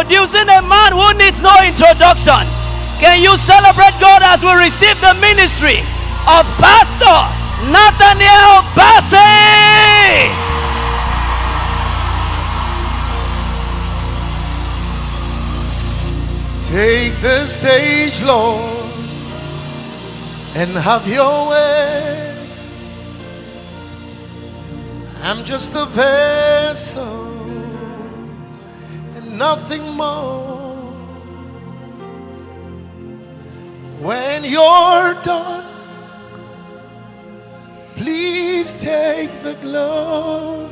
introducing a man who needs no introduction. Can you celebrate God as we receive the ministry of Pastor NATHANIEL BASSEY? Take the stage, Lord, and have your way. I'm just a vessel and nothing more. When you're done, please take the glory.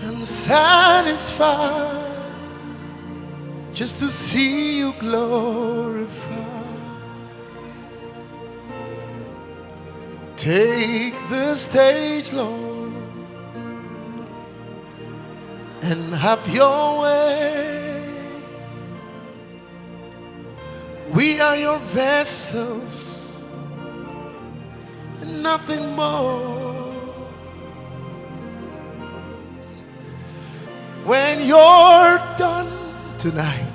I'm satisfied just to see you glorified. Take the stage, Lord, and have your way. We are your vessels and nothing more. When you're done tonight,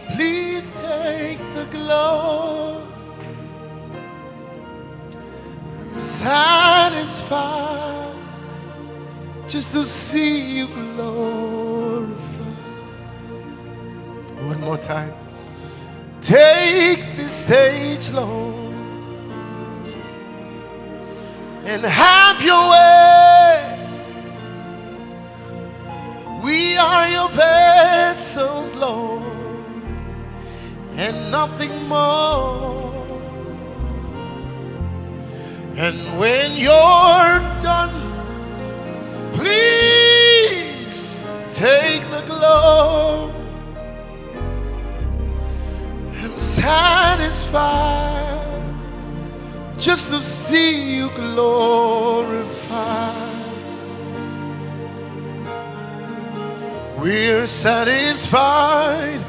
please take the glory. I'm satisfied just to see you glorified. One more time. Take this stage, Lord, and have your way. We are your vessels, Lord, and nothing more. And when you're done, please take the glory. I'm satisfied just to see you glorified. We're satisfied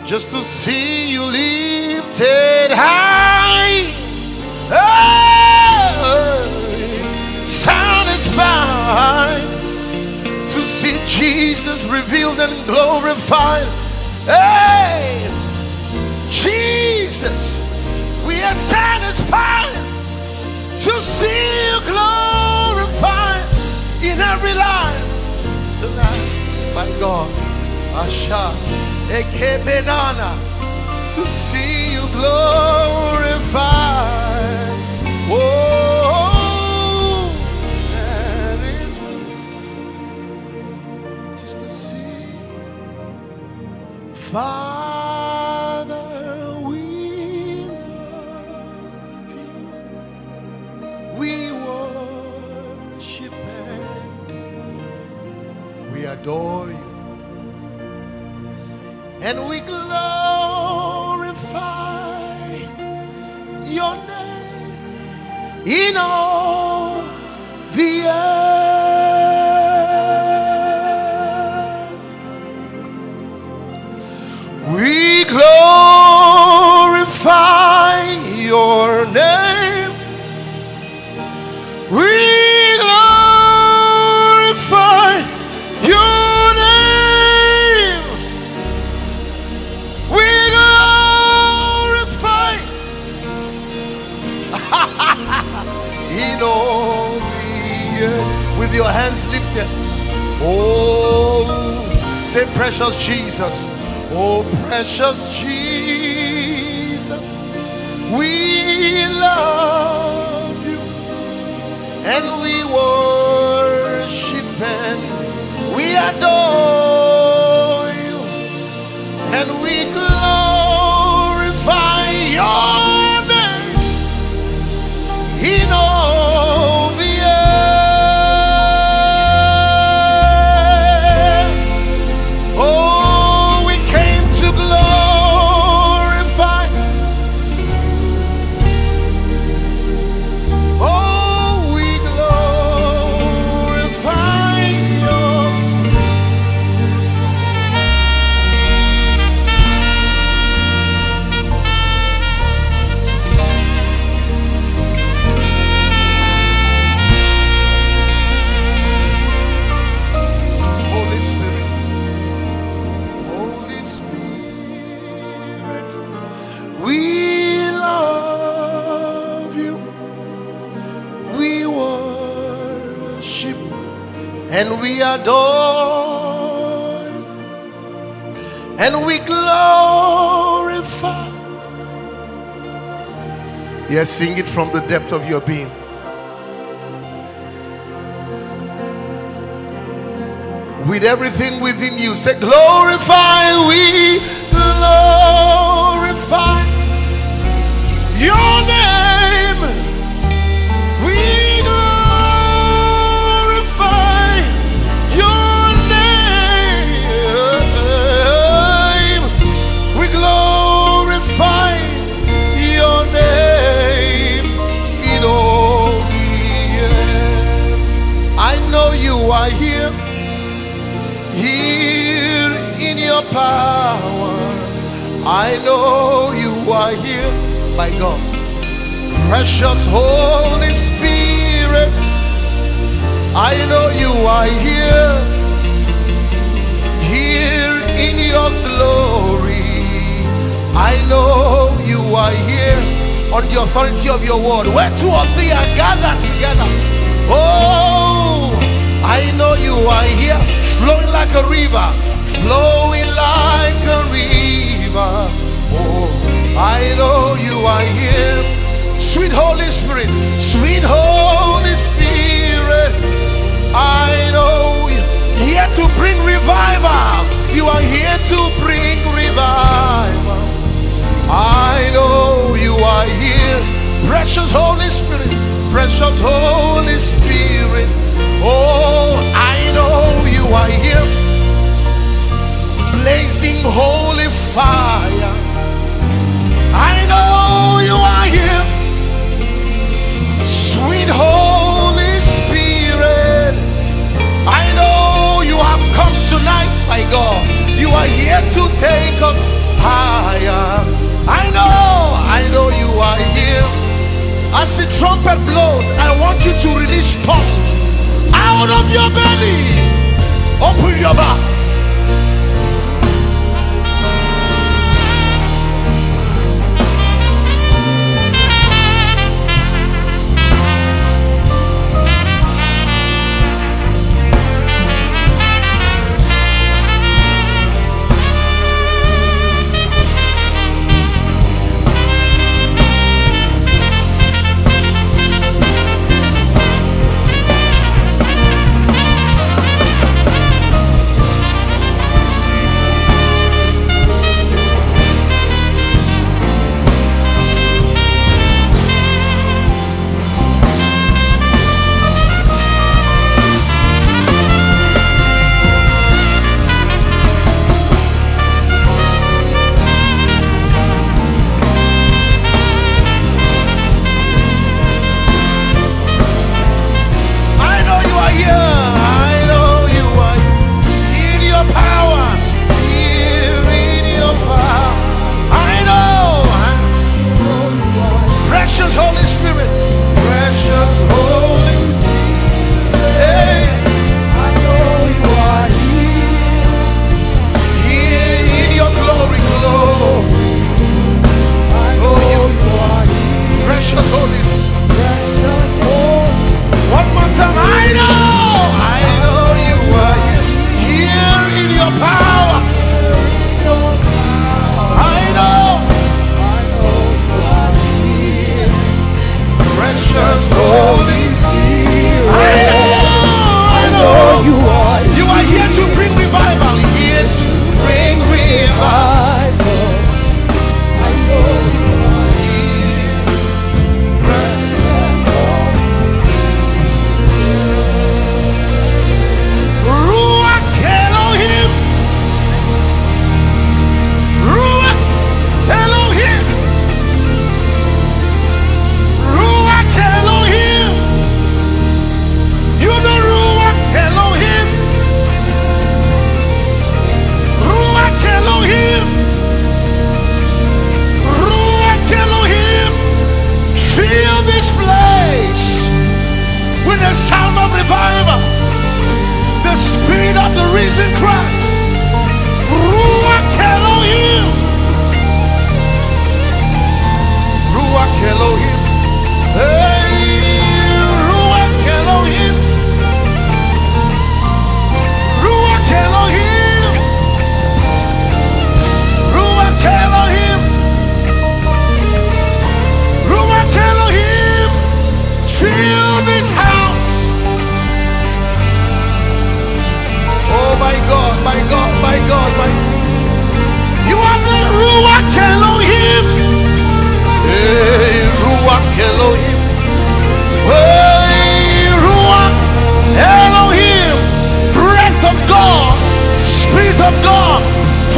just to see you lifted high. Oh, satisfied to see Jesus revealed and glorified. Hey, Jesus, we are satisfied to see you glorified in every life tonight. My God, Asha, Eke Benana, to see you glorified. Oh, that is just to see. Father, we love you. We worship and we adore you. And we glorify your name in all the earth. We glorify your name. We glorify your name. We glorify in all the earth. With your hands lifted. Oh, say precious Jesus. Oh, precious Jesus. We love you and we worship and we adore you and we glorify your name in all the earth. Oh, we came to glorify. Oh, we glorify your we adore and we glorify. Yes, sing it from the depth of your being. With everything within you, say glorify, we glorify your name. We glorify your name. We glorify your name in all the earth. I know you are here, here in your power. I know you are here, my God. Precious Holy Spirit, I know you are here, here in your glory. I know you are here on the authority of your word. Where two or three are gathered together. Oh, I know you are here, flowing like a river, flowing like a river. Oh, I know you are here. Sweet Holy Spirit, sweet Holy Spirit, I know you here to bring revival. You are here to bring revival. I know you are here. Precious Holy Spirit, precious Holy Spirit. Oh, I know you are here, blazing holy fire. I know you are here, sweet Holy Spirit. I know you have come tonight, my God. You are here to take us higher. I know you are here. As the trumpet blows, I want you to release tongues out of your belly. Open your mouth.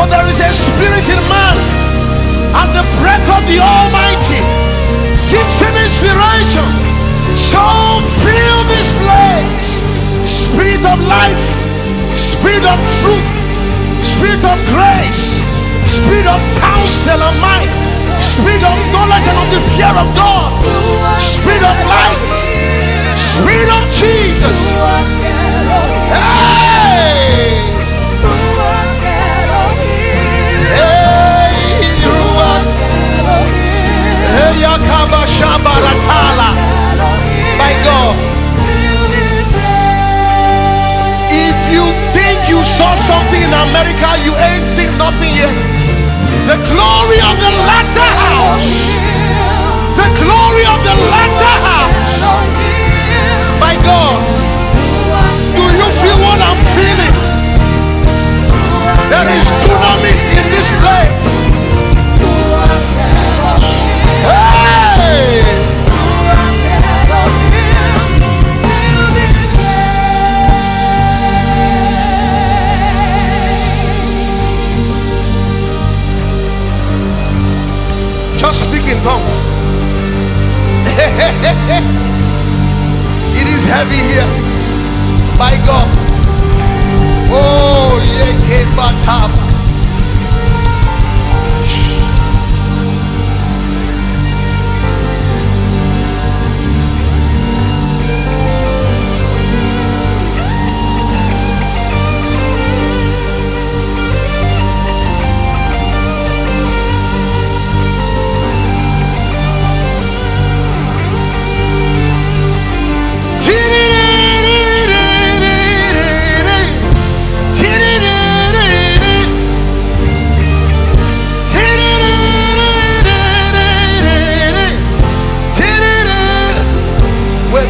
For there is a spirit in man, and the breath of the Almighty gives him inspiration. So fill this place. Spirit of life, spirit of truth, spirit of grace, spirit of counsel and might, spirit of knowledge and of the fear of God, spirit of light, spirit of Jesus. Hey! By God, if you think you saw something in America, you ain't seen nothing yet. The glory of the latter house, the glory of the latter house. By God, do you feel what I'm feeling? There is dunamis in this place. Hey! Just speak in tongues. It is heavy here. By God. Oh, yeah,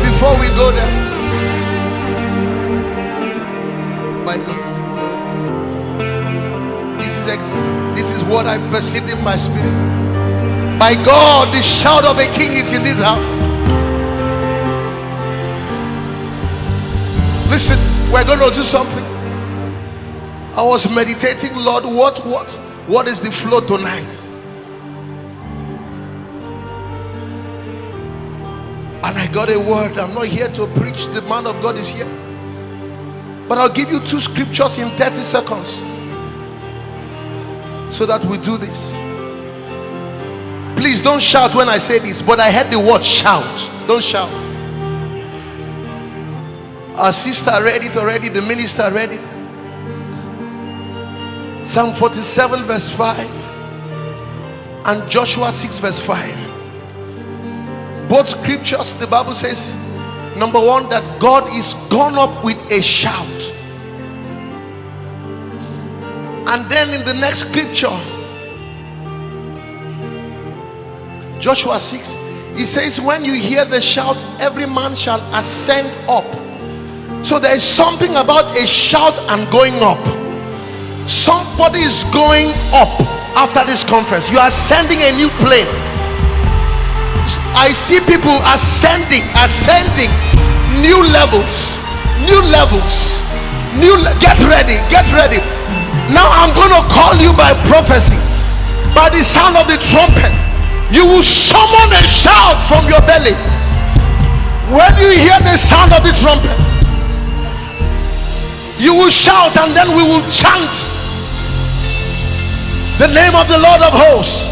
before we go there, my God, this is what I perceived in my spirit. By God, the shout of a king is in this house. Listen, we're going to do something. I was meditating, Lord, what is the flow tonight? And I got a word. I'm not here to preach. The man of God is here. But I'll give you 2 scriptures in 30 seconds so that we do this. Please don't shout when I say this, but I heard the word shout. Don't shout. Our sister read it already. The minister read it. Psalm 47 verse 5 and Joshua 6 verse 5. Both scriptures, the Bible says, number 1, that God is gone up with a shout. And then in the next scripture, Joshua 6, he says, when you hear the shout, every man shall ascend up. So there is something about a shout and going up. Somebody is going up after this conference. You are sending a new plane. I see people ascending new levels. Get ready. Now I'm going to call you by prophecy, by the sound of the trumpet. You will summon a shout from your belly. When you hear the sound of the trumpet, you will shout, and then we will chant the name of the Lord of hosts.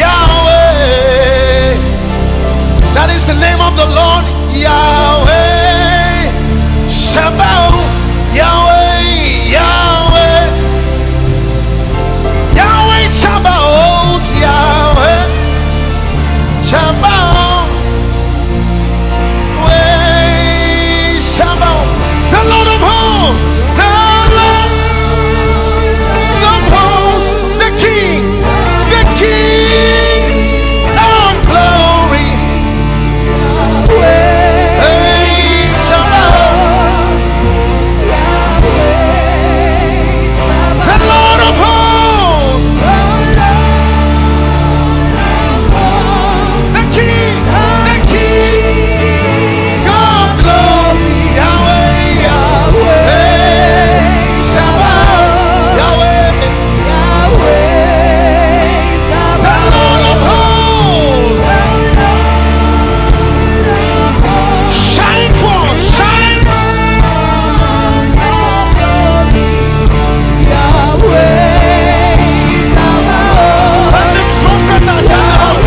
Yahweh. That is the name of the Lord, Yahweh. Shabbat, Yahweh, Yahweh. Yahweh Shabbat, Yahweh. Shabbat, Yahweh Shabbat. The Lord of hosts, the Lord of hosts, the King of glory. Hey, Shabbat. The Lord of hosts, the King of glory. Yahweh, Yahweh, Shabbat, Yahweh, the Lord of hosts. Shine forth, shine. When the trumpet sound,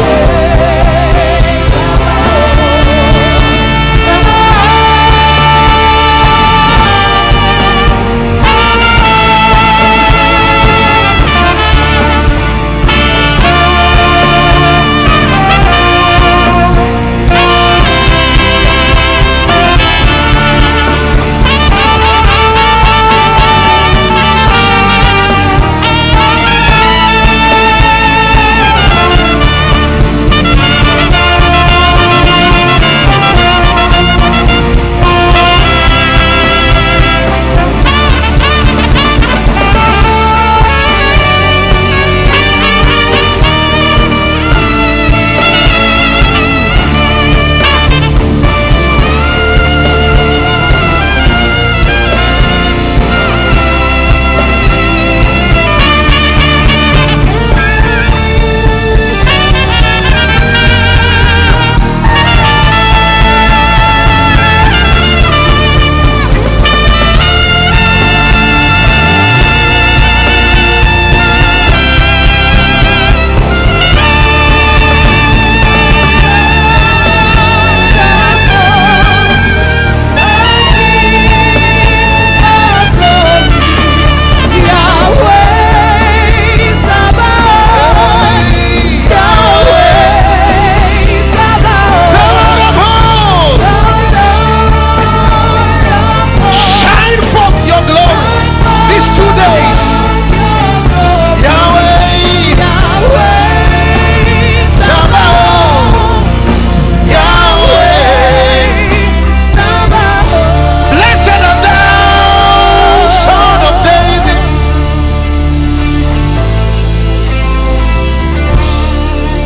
shine forth your glory these 2 days. Yahweh, Shabbat, Yahweh. Blessed art thou, Son of David.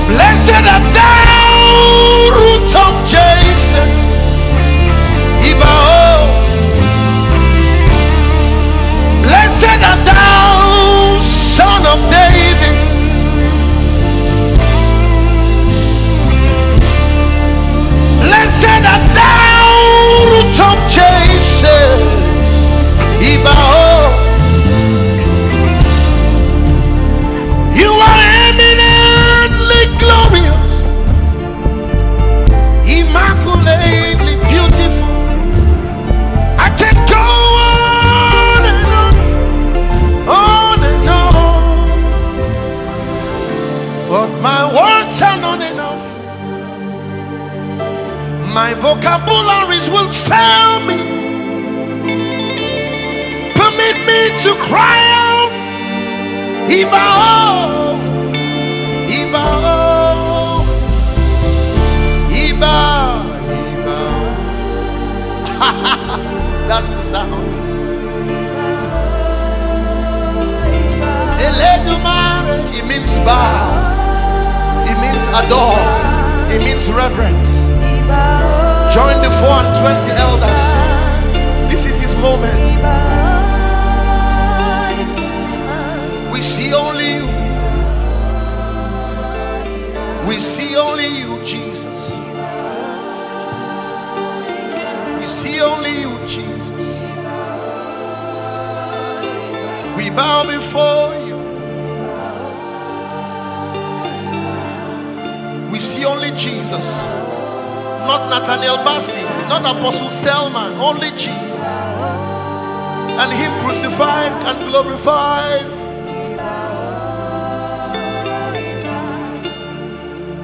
Blessed art thou, root of Jesse. Ibao. Blessed art thou, Son of David. Blessed art thou, root of Jesse. Ibao. You are eminently glorious, immaculately beautiful. I can go on and on, but my words are not enough. My vocabularies will fail me. Permit me to cry out, Ibao, Ibao, Ibao, Ibao. That's the sound. Eledumare, it means bow, it means adore, it means reverence. Join the 4 and 20 elders. This is his moment. We see only you. We see only you, Jesus. We see only you, Jesus. We bow before you. only Jesus. Not Nathaniel Bassey, not Apostle Selman, only Jesus. And Him crucified and glorified.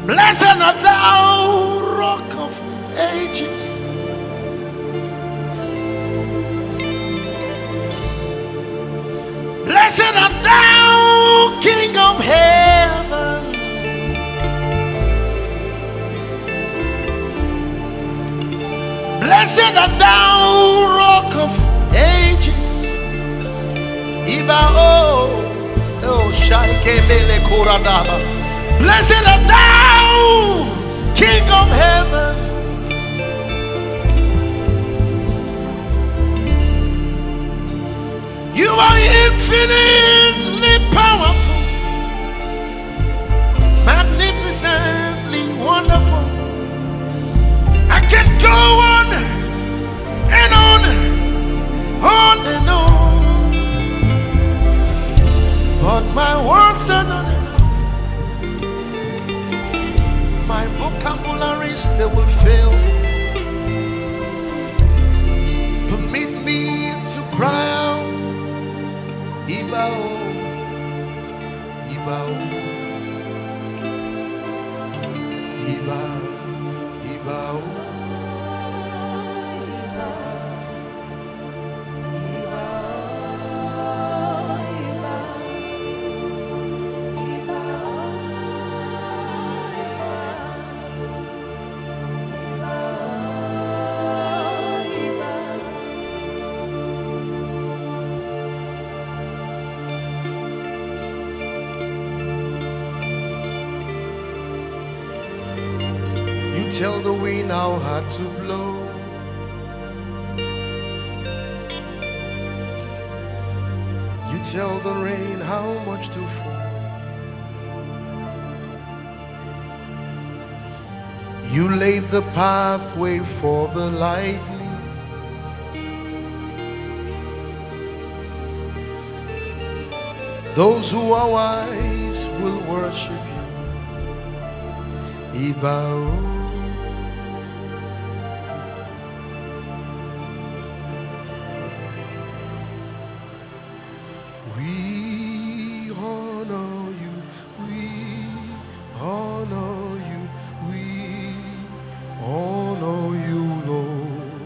Blessed art thou, Rock of Ages. Blessed art thou, King of Heaven. Blessed art thou, Rock of Ages. Iba oh Shaike Bele Kuradaba. Blessed art thou, King of Heaven. You are infinitely powerful, magnificently wonderful. I can go on and on and on, but my words are not enough. My vocabularies, they will fail. Permit me to cry out, Ibao, Ibao, Ibao, Ibao. You tell the wind how hard to blow. You tell the rain how much to fall. You laid the pathway for the lightning. Those who are wise will worship you. Ibao. We honor you, we honor you, we honor you, Lord.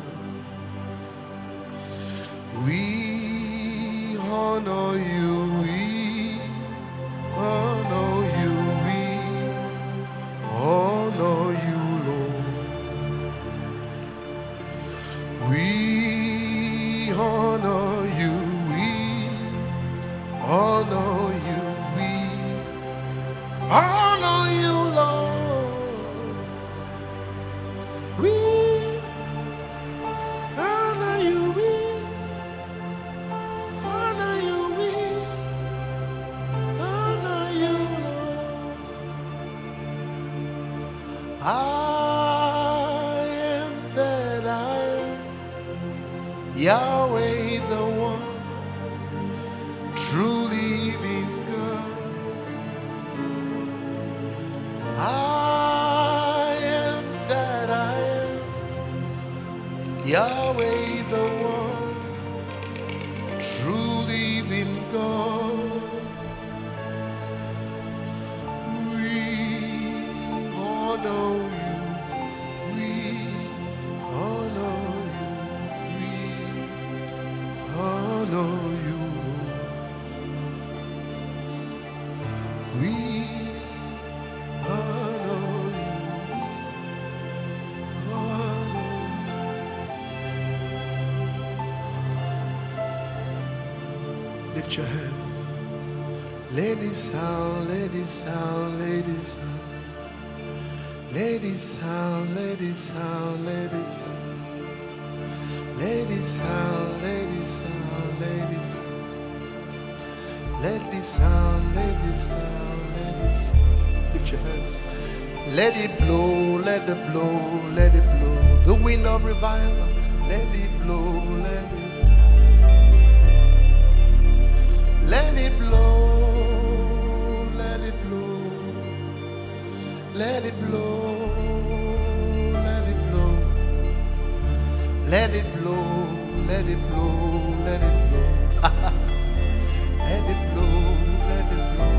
We honor you, we honor you, we honor you, Lord. We honor you, honor you, we honor you, Lord. We honor you, we honor you, we honor you, Lord. I am that I am, Yahweh the one, true living God. I am that I am, Yahweh the one, true living God. We honor you, we honor you, we honor you. We honor you, honor. Lift your hands. Let it sound, let it sound, let it sound. Let it sound, let it sound, let it sound. Let it sound, let it sound, let it sound. Let it sound, let it sound, let it sound. Lift your hands. Let it blow, let it blow, let it blow. The wind of revival. Let it blow, let it. Let it blow, let it blow. Let it blow. Let it blow, let it blow, let it blow. Let it blow, let it blow.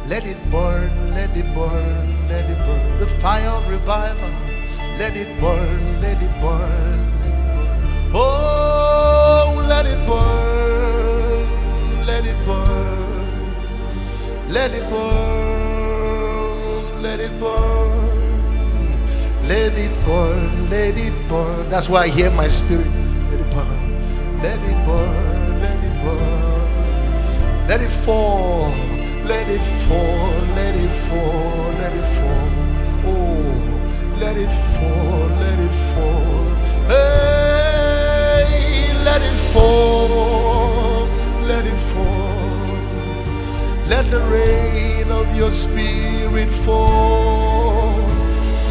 Let it burn, let it burn, let it burn. The fire of revival. Let it burn, let it burn, let it burn. Oh, let it burn, let it burn. Let it burn, let it burn. Let it burn, let it burn. That's why I hear my spirit. Let it burn, let it burn, let it burn. Let it fall, let it fall, let it fall, let it fall. Oh, let it fall, let it fall. Hey, let it fall, let it fall. Let the rain of your spirit fall.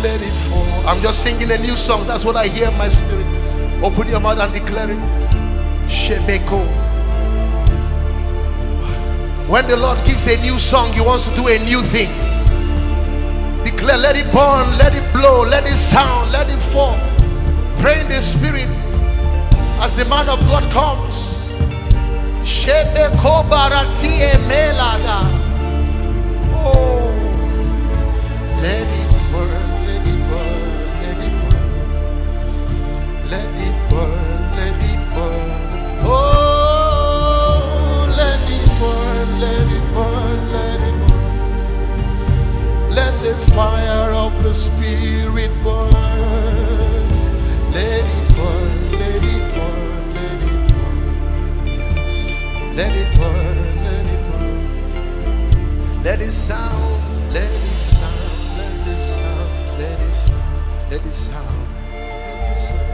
Let it fall. I'm just singing a new song. That's what I hear in my spirit. Open your mouth and declare it. Shebeko. When the Lord gives a new song, He wants to do a new thing. Declare, let it burn, let it blow, let it sound, let it fall. Pray in the spirit as the man of God comes. Shebeko barati emelada. Oh, let it burn. Let it burn, let it burn. Oh, let it burn, let it burn, let it burn. Let the fire of the Spirit burn. Let it burn, let it burn, let it burn. Let it burn, let it burn. Let it sound, let it sound, let it sound, let it sound, let it sound, let it sound.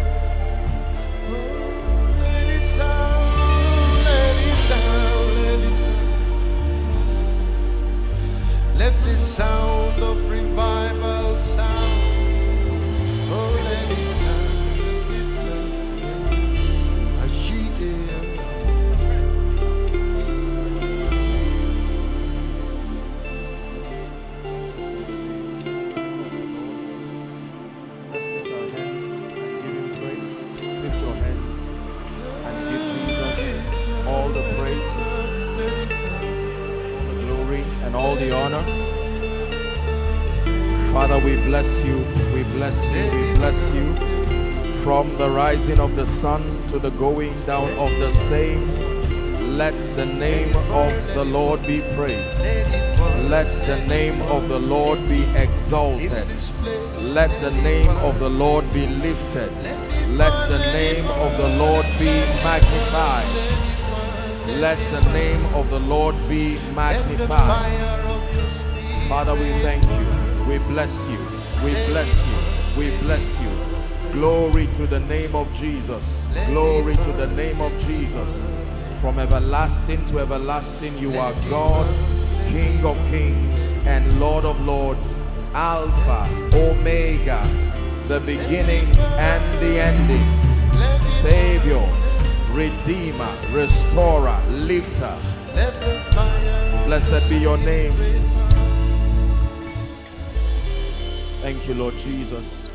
Let the sound of revival sound. Oh, let it sound, let it sound. As she Let's lift our hands and give Him praise. Lift your hands and give Jesus all the praise, all the glory, and all the honor. Father, we bless you, we bless you, we bless you. From the rising of the sun to the going down of the same, let the name of the Lord be praised. Let the name of the Lord be exalted. Let the name of the Lord be lifted. Let the name of the Lord be magnified. Let the name of the Lord be magnified. Father, we thank you. We bless you. We bless you. We bless you. Glory to the name of Jesus. Glory to the name of Jesus. From everlasting to everlasting, you are God, King of kings and Lord of lords, Alpha, Omega, the beginning and the ending, Savior, Redeemer, Restorer, Lifter. Blessed be your name. Thank you, Lord Jesus.